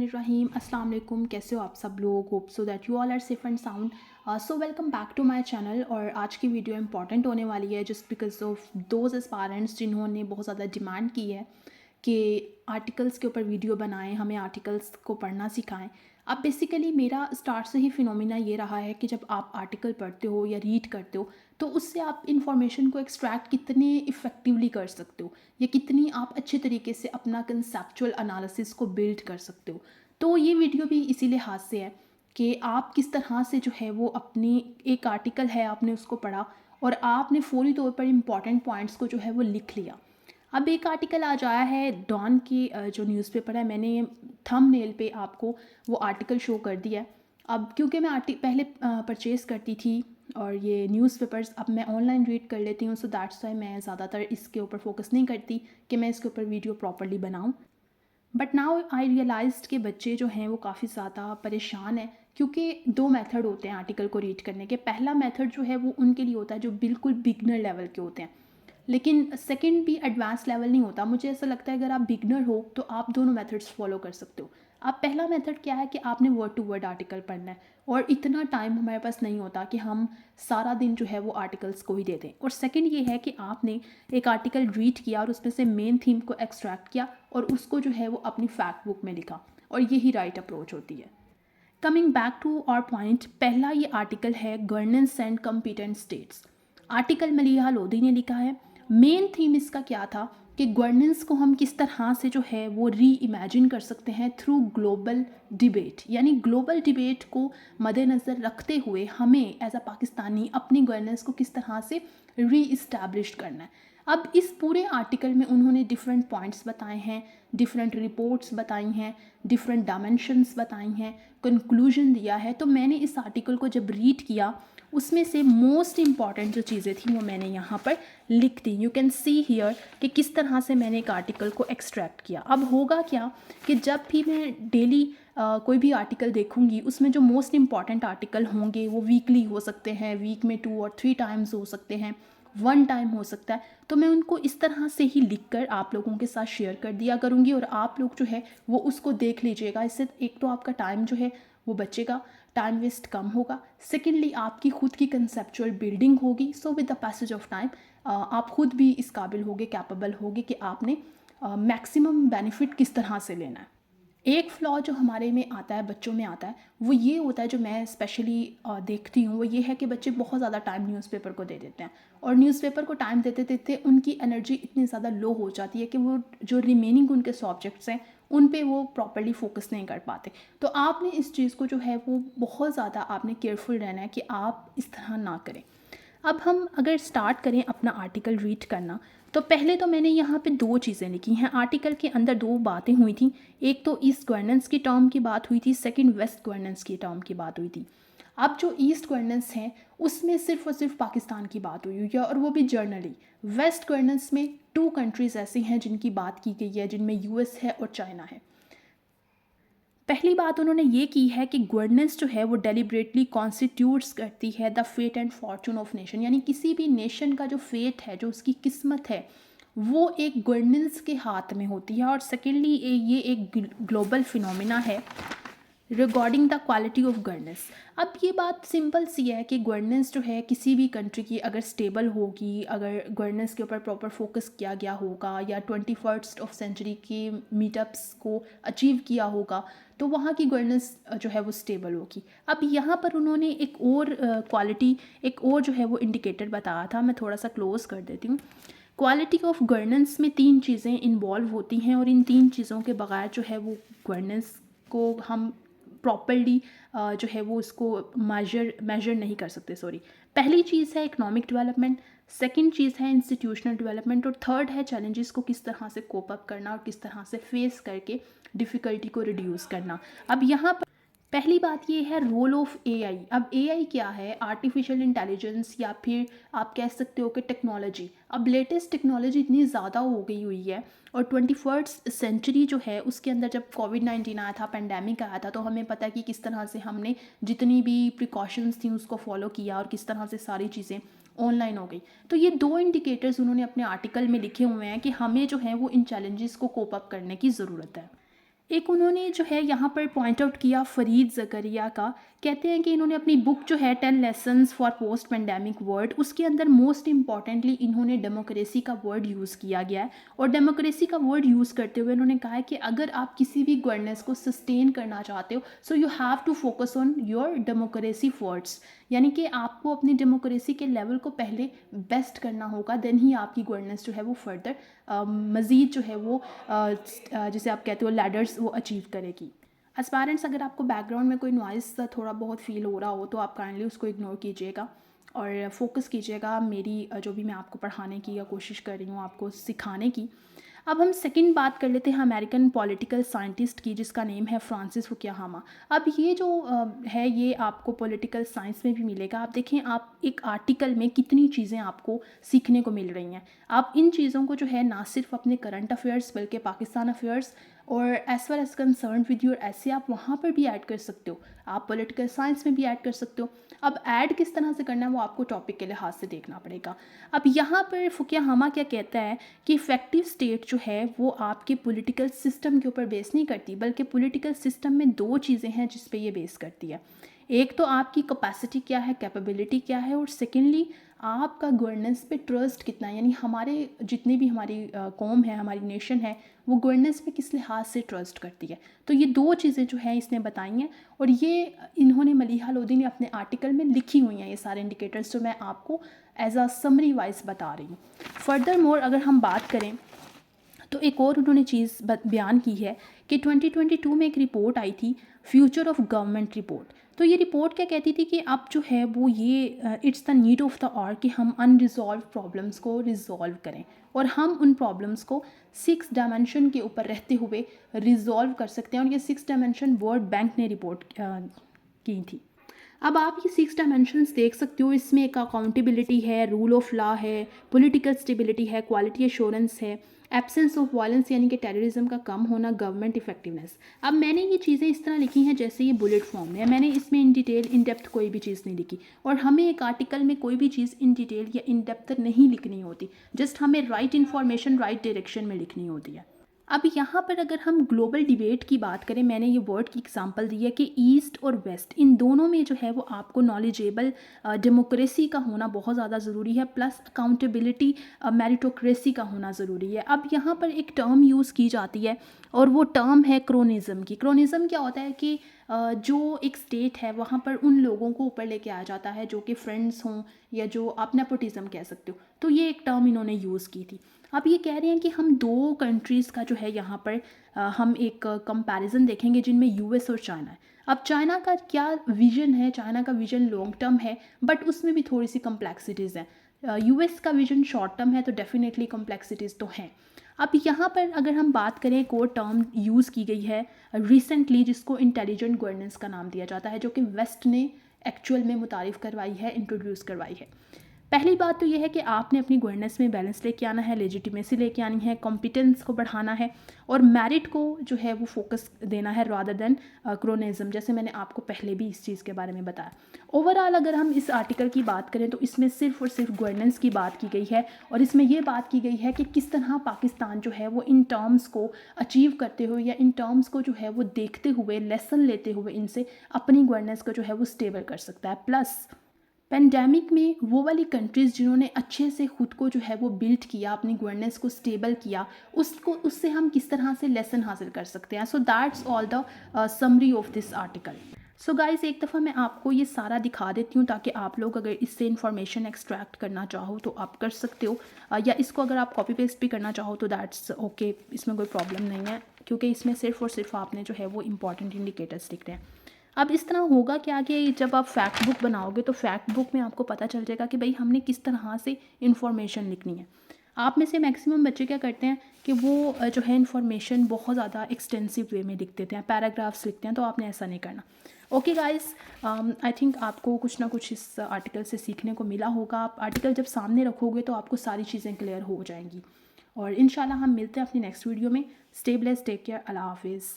बिस्मिल्लाहिर्रहमानिर्रहीम अस्सलाम वालेकुम। कैसे हो आप सब लोग? Hope so that you all are safe and sound. So welcome back to my channel. और आज की वीडियो इंपॉर्टेंट होने वाली है just because of those aspirants जिन्होंने बहुत ज़्यादा डिमांड की है कि आर्टिकल्स के ऊपर वीडियो बनाएं, हमें आर्टिकल्स को पढ़ना सिखाएं। अब बेसिकली मेरा स्टार्ट से ही फिनोमिना ये रहा है कि जब आप आर्टिकल पढ़ते हो या रीड करते हो तो उससे आप इंफॉर्मेशन को एक्सट्रैक्ट कितने इफ़ेक्टिवली कर सकते हो या कितनी आप अच्छे तरीके से अपना कंसेप्चुअल एनालिसिस को बिल्ड कर सकते हो। तो ये वीडियो भी इसी लिहाज से है कि आप किस तरह से जो है वो अपनी एक आर्टिकल है आपने उसको पढ़ा और आपने फौरी तौर पर इम्पॉर्टेंट पॉइंट्स को जो है वो लिख लिया। अब एक आर्टिकल आज आया है डॉन की जो न्यूज़पेपर है, मैंने थंबनेल पे आपको वो आर्टिकल शो कर दिया है। अब क्योंकि मैं पहले परचेज़ करती थी और ये न्यूज़पेपर्स अब मैं ऑनलाइन रीड कर लेती हूँ, सो दैट्स वाई मैं ज़्यादातर इसके ऊपर फोकस नहीं करती कि मैं इसके ऊपर वीडियो प्रॉपर्ली बनाऊँ। बट नाउ आई रियलाइज्ड कि बच्चे जो हैं वो काफ़ी ज़्यादा परेशान हैं क्योंकि दो मेथड होते हैं आर्टिकल को रीड करने के। पहला मेथड जो है वो उनके लिए होता है जो बिल्कुल बिगनर लेवल के होते हैं, लेकिन सेकंड भी एडवांस लेवल नहीं होता। मुझे ऐसा लगता है अगर आप बिगनर हो तो आप दोनों मेथड्स फॉलो कर सकते हो। आप पहला मेथड क्या है कि आपने वर्ड टू वर्ड आर्टिकल पढ़ना है और इतना टाइम हमारे पास नहीं होता कि हम सारा दिन जो है वो आर्टिकल्स को ही दे दें। और सेकंड ये है कि आपने एक आर्टिकल रीड किया और उसमें से मेन थीम को एक्सट्रैक्ट किया और उसको जो है वो अपनी फैक्ट बुक में लिखा, और यही राइट अप्रोच होती है। Coming back to our point, पहला ये आर्टिकल है governance and competent states. Article Maliha Lodhi ने लिखा है। मेन थीम इसका क्या था कि गवर्नेंस को हम किस तरह से जो है वो री इमेजिन कर सकते हैं थ्रू ग्लोबल डिबेट, यानी ग्लोबल डिबेट को मद्देनज़र रखते हुए हमें एज अ पाकिस्तानी अपनी गवर्नेंस को किस तरह से री इस्टेब्लिश करना है। अब इस पूरे आर्टिकल में उन्होंने डिफरेंट पॉइंट्स बताए हैं, डिफरेंट रिपोर्ट्स बताई हैं, डिफरेंट डायमेंशंस बताई हैं, कंक्लूजन दिया है। तो मैंने इस आर्टिकल को जब रीड किया उसमें से मोस्ट इम्पॉर्टेंट जो चीज़ें थी वो मैंने यहाँ पर लिख दी। यू कैन सी हियर कि किस तरह से मैंने एक आर्टिकल को एक्सट्रैक्ट किया। अब होगा क्या कि जब भी मैं डेली कोई भी आर्टिकल देखूंगी उसमें जो मोस्ट इम्पॉर्टेंट आर्टिकल होंगे वो वीकली हो सकते हैं, वीक में 2 और 3 टाइम्स हो सकते हैं, 1 टाइम हो सकता है। तो मैं उनको इस तरह से ही लिखकर आप लोगों के साथ शेयर कर दिया करूँगी और आप लोग जो है वो उसको देख लीजिएगा। इससे एक तो आपका टाइम जो है वो बचेगा, टाइम वेस्ट कम होगा। सेकेंडली आपकी खुद की कंसेप्चुअल बिल्डिंग होगी। So with the passage of time आप खुद भी इस काबिल होगे, कैपेबल होगे कि आपने मैक्सिमम बेनिफिट किस तरह से लेना है। एक फ्लॉ जो हमारे में आता है, बच्चों में आता है, वो ये होता है, जो मैं स्पेशली देखती हूँ, वो ये है कि बच्चे बहुत ज़्यादा टाइम न्यूज़पेपर को दे देते हैं और न्यूज़पेपर को टाइम देते देते उनकी एनर्जी इतनी ज़्यादा लो हो जाती है कि वो जो रिमेनिंग उनके सब्जेक्ट्स हैं उन पे वो प्रॉपर्ली फोकस नहीं कर पाते। तो आपने इस चीज़ को जो है वो बहुत ज़्यादा आपने केयरफुल रहना है कि आप इस तरह ना करें। अब हम अगर स्टार्ट करें अपना आर्टिकल रीड करना, तो पहले तो मैंने यहाँ पे दो चीज़ें लिखी हैं। आर्टिकल के अंदर दो बातें हुई थी, एक तो ईस्ट गवर्नेंस की टर्म की बात हुई थी, सेकंड वेस्ट गवर्नेंस की टर्म की बात हुई थी। अब जो ईस्ट गवर्नेंस है उसमें सिर्फ और सिर्फ पाकिस्तान की बात हुई है और वो भी जर्नली। वेस्ट गवर्नेंस में 2 कंट्रीज़ ऐसी हैं जिनकी बात की गई है, जिनमें यूएस है और चाइना है। पहली बात उन्होंने ये की है कि गवर्नेंस जो है वो डेलिब्रेटली कॉन्स्टिट्यूट्स करती है the fate and fortune of nation, यानी किसी भी नेशन का जो फेट है, जो उसकी किस्मत है, वो एक गवर्नेंस के हाथ में होती है। और सेकेंडली ये एक ग्लोबल फिनोमिना है regarding the quality of governance. अब ये बात सिंपल सी है कि गवर्नेंस जो है किसी भी कंट्री की अगर स्टेबल होगी, अगर गवर्नेंस के ऊपर प्रॉपर फोकस किया गया होगा या 21st ऑफ सेंचुरी के मीटअप्स को अचीव किया होगा, तो वहाँ की गवर्नेंस जो है वो स्टेबल होगी। अब यहाँ पर उन्होंने एक और क्वालिटी, एक और जो है वो इंडिकेटर बताया था। मैं थोड़ा सा क्लोज कर देती हूँ। क्वालिटी ऑफ गवर्नेंस में 3 चीज़ें इन्वॉल्व होती हैं और इन 3 चीज़ों के बगैर जो है वो गवर्नेंस को हम प्रॉपरली जो है वो उसको मेजर नहीं कर सकते। पहली चीज़ है इकोनॉमिक डेवलपमेंट, सेकंड चीज़ है इंस्टीट्यूशनल डेवलपमेंट और थर्ड है चैलेंजेस को किस तरह से कोप अप करना और किस तरह से फेस करके डिफ़िकल्टी को रिड्यूस करना। अब यहाँ पर पहली बात ये है रोल ऑफ एआई। अब एआई क्या है? आर्टिफिशियल इंटेलिजेंस, या फिर आप कह सकते हो कि टेक्नोलॉजी। अब लेटेस्ट टेक्नोलॉजी इतनी ज़्यादा हो गई हुई है और 21st सेंचुरी जो है उसके अंदर जब कोविड-19 आया था, पेंडेमिक आया था, तो हमें पता है कि किस तरह से हमने जितनी भी प्रिकॉशंस थी उसको फॉलो किया और किस तरह से सारी चीज़ें ऑनलाइन हो गई। तो ये 2 इंडिकेटर्स उन्होंने अपने आर्टिकल में लिखे हुए हैं कि हमें जो है वो इन चैलेंजेस को कोप अप करने की ज़रूरत है। एक उन्होंने जो है यहाँ पर पॉइंट आउट किया फरीद ज़करिया का। कहते हैं कि इन्होंने अपनी बुक जो है 10 lessons for post pandemic world, उसके अंदर मोस्ट इम्पॉर्टेंटली इन्होंने डेमोक्रेसी का वर्ड यूज़ किया गया है। और डेमोक्रेसी का वर्ड यूज़ करते हुए उन्होंने कहा है कि अगर आप किसी भी गवर्नेंस को सस्टेन करना चाहते हो, so you have to focus on your democracy first. यानी कि आपको अपनी डेमोक्रेसी के लेवल को पहले बेस्ट करना होगा, देन ही आपकी गवर्नेंस जो है वो फर्दर मज़ीद जो है वो जिसे आप कहते हो लैडर्स वो अचीव करेगी। एस्पायरेंट्स, अगर आपको बैकग्राउंड में कोई नॉइस थोड़ा बहुत फील हो रहा हो तो आप काइंडली उसको इग्नोर कीजिएगा और फोकस कीजिएगा मेरी जो भी मैं आपको पढ़ाने की या कोशिश कर रही हूँ आपको सिखाने की। अब हम सेकंड बात कर लेते हैं अमेरिकन पॉलिटिकल साइंटिस्ट की, जिसका नेम है फ्रांसिस फुकुयामा। अब ये जो है ये आपको पॉलिटिकल साइंस में भी मिलेगा। आप देखें, आप एक आर्टिकल में कितनी चीज़ें आपको सीखने को मिल रही हैं। आप इन चीज़ों को जो है ना सिर्फ अपने करंट अफेयर्स बल्कि पाकिस्तान अफेयर्स और as far as concern with your ऐसे आप वहाँ पर भी ऐड कर सकते हो, आप पॉलिटिकल साइंस में भी ऐड कर सकते हो। अब ऐड किस तरह से करना है वो आपको टॉपिक के लिहाज से देखना पड़ेगा। अब यहाँ पर फुकुयामा क्या कहता है कि इफेक्टिव स्टेट जो है वो आपके पॉलिटिकल सिस्टम के ऊपर बेस नहीं करती, बल्कि पॉलिटिकल सिस्टम में दो चीज़ें हैं जिस पे ये बेस करती है। एक तो आपकी कैपेसिटी क्या है, कैपेबिलिटी क्या है, और सेकेंडली आपका गवर्नेंस पे ट्रस्ट कितना है। यानी हमारे जितनी भी हमारी कौम है, हमारी नेशन है, वो गवर्नेंस पे किस लिहाज से ट्रस्ट करती है। तो ये दो चीज़ें जो है इसने बताई हैं और ये इन्होंने मलीहा लोधी ने अपने आर्टिकल में लिखी हुई हैं, ये सारे इंडिकेटर्स जो मैं आपको एज अ समरी वाइज बता रही हूँ। फर्दर मोर अगर हम बात करें तो एक और उन्होंने चीज़ बयान की है कि 2022 में एक रिपोर्ट आई थी, फ्यूचर ऑफ गवर्नमेंट रिपोर्ट। तो ये रिपोर्ट क्या कहती थी कि अब जो है वो ये it's the need of the hour कि हम अनरिजॉल्व प्रॉब्लम्स को रिजॉल्व करें और हम उन प्रॉब्लम्स को 6 डायमेंशन के ऊपर रहते हुए रिजॉल्व कर सकते हैं। और ये 6 डायमेंशन वर्ल्ड बैंक ने रिपोर्ट की थी। अब आप ये 6 डायमेंशंस देख सकते हो, इसमें एक अकाउंटेबिलिटी है, रूल ऑफ लॉ है, पॉलिटिकल स्टेबिलिटी है, क्वालिटी एश्योरेंस है, एब्सेंस ऑफ वायलेंस यानी कि टेररिज्म का कम होना, गवर्नमेंट इफेक्टिवनेस। अब मैंने ये चीज़ें इस तरह लिखी हैं जैसे ये बुलेट फॉर्म में है, मैंने इसमें इन डिटेल इन डेप्थ कोई भी चीज़ नहीं लिखी। और हमें एक आर्टिकल में कोई भी चीज़ इन डिटेल या इन डेप्थ नहीं लिखनी होती, जस्ट हमें राइट इन्फॉर्मेशन राइट डायरेक्शन में लिखनी होती है। अब यहाँ पर अगर हम ग्लोबल डिबेट की बात करें, मैंने ये वर्ड की एग्जांपल दी है कि ईस्ट और वेस्ट इन दोनों में जो है वो आपको नॉलेजेबल डेमोक्रेसी का होना बहुत ज़्यादा ज़रूरी है, प्लस अकाउंटेबिलिटी मेरिटोक्रेसी का होना ज़रूरी है। अब यहाँ पर एक टर्म यूज़ की जाती है और वो टर्म है क्रोनिज़म की। क्रोनिज़म क्या होता है कि जो एक स्टेट है वहाँ पर उन लोगों को ऊपर लेके आया जाता है जो कि फ्रेंड्स हों या जो आप नेपोटिज्म कह सकते हो। तो ये एक टर्म इन्होंने यूज़ की थी। अब ये कह रहे हैं कि हम दो कंट्रीज़ का जो है यहाँ पर हम एक कंपैरिजन देखेंगे जिनमें यूएस और चाइना है। अब चाइना का क्या विजन है, चाइना का विजन लॉन्ग टर्म है बट उसमें भी थोड़ी सी कम्प्लेक्सिटीज़ हैं। यूएस का विजन शॉर्ट टर्म है तो डेफिनेटली कम्प्लेक्सिटीज़ तो हैं। अब यहाँ पर अगर हम बात करें, एक और टर्म यूज़ की गई है रिसेंटली जिसको इंटेलिजेंट गवर्नेंस का नाम दिया जाता है, जो कि वेस्ट ने एक्चुअल में मुतारिफ़ करवाई है, इंट्रोड्यूस करवाई है। पहली बात तो यह है कि आपने अपनी गवर्नेंस में बैलेंस लेके आना है, लेजिटिमेसी लेके आनी है, कॉम्पिटेंस को बढ़ाना है और मेरिट को जो है वो फोकस देना है रादर देन क्रोनिज्म, जैसे मैंने आपको पहले भी इस चीज़ के बारे में बताया। ओवरऑल अगर हम इस आर्टिकल की बात करें तो इसमें सिर्फ और सिर्फ गवर्नेंस की बात की गई है और इसमें यह बात की गई है कि किस तरह पाकिस्तान जो है वो इन टर्म्स को अचीव करते हुए या इन टर्म्स को जो है वो देखते हुए, लेसन लेते हुए इनसे अपनी गवर्नेंस को जो है वो स्टेबल कर सकता है। प्लस पेंडेमिक में वो वाली कंट्रीज़ जिन्होंने अच्छे से खुद को जो है वो बिल्ड किया, अपनी गवर्नेंस को स्टेबल किया, उससे हम किस तरह से लेसन हासिल कर सकते हैं। So that's all the summary of this article. So guys, एक दफ़ा मैं आपको ये सारा दिखा देती हूँ ताकि आप लोग अगर इससे इन्फॉर्मेशन एक्सट्रैक्ट करना चाहो तो आप कर सकते हो, या इसको अगर आप कॉपी पेस्ट भी करना चाहो तो दैट्स ओके, इसमें कोई प्रॉब्लम नहीं है क्योंकि इसमें सिर्फ और सिर्फ आपने जो है वो इंपॉर्टेंट इंडिकेटर्स लिखने हैं। अब इस तरह होगा क्या कि जब आप फैक्ट बुक बनाओगे तो फैक्ट बुक में आपको पता चल जाएगा कि भाई हमने किस तरह से इन्फॉर्मेशन लिखनी है। आप में से मैक्सिमम बच्चे क्या करते हैं कि वो जो है इन्फॉर्मेशन बहुत ज़्यादा एक्सटेंसिव वे में लिख देते हैं, पैराग्राफ्स लिखते हैं, तो आपने ऐसा नहीं करना। ओके गाइस, आई थिंक आपको कुछ ना कुछ इस आर्टिकल से सीखने को मिला होगा। आप आर्टिकल जब सामने रखोगे तो आपको सारी चीज़ें क्लियर हो जाएंगी और इंशाल्लाह हम मिलते हैं अपनी नेक्स्ट वीडियो में। स्टे ब्लेस्ड, टेक केयर, अल्लाह हाफिज़।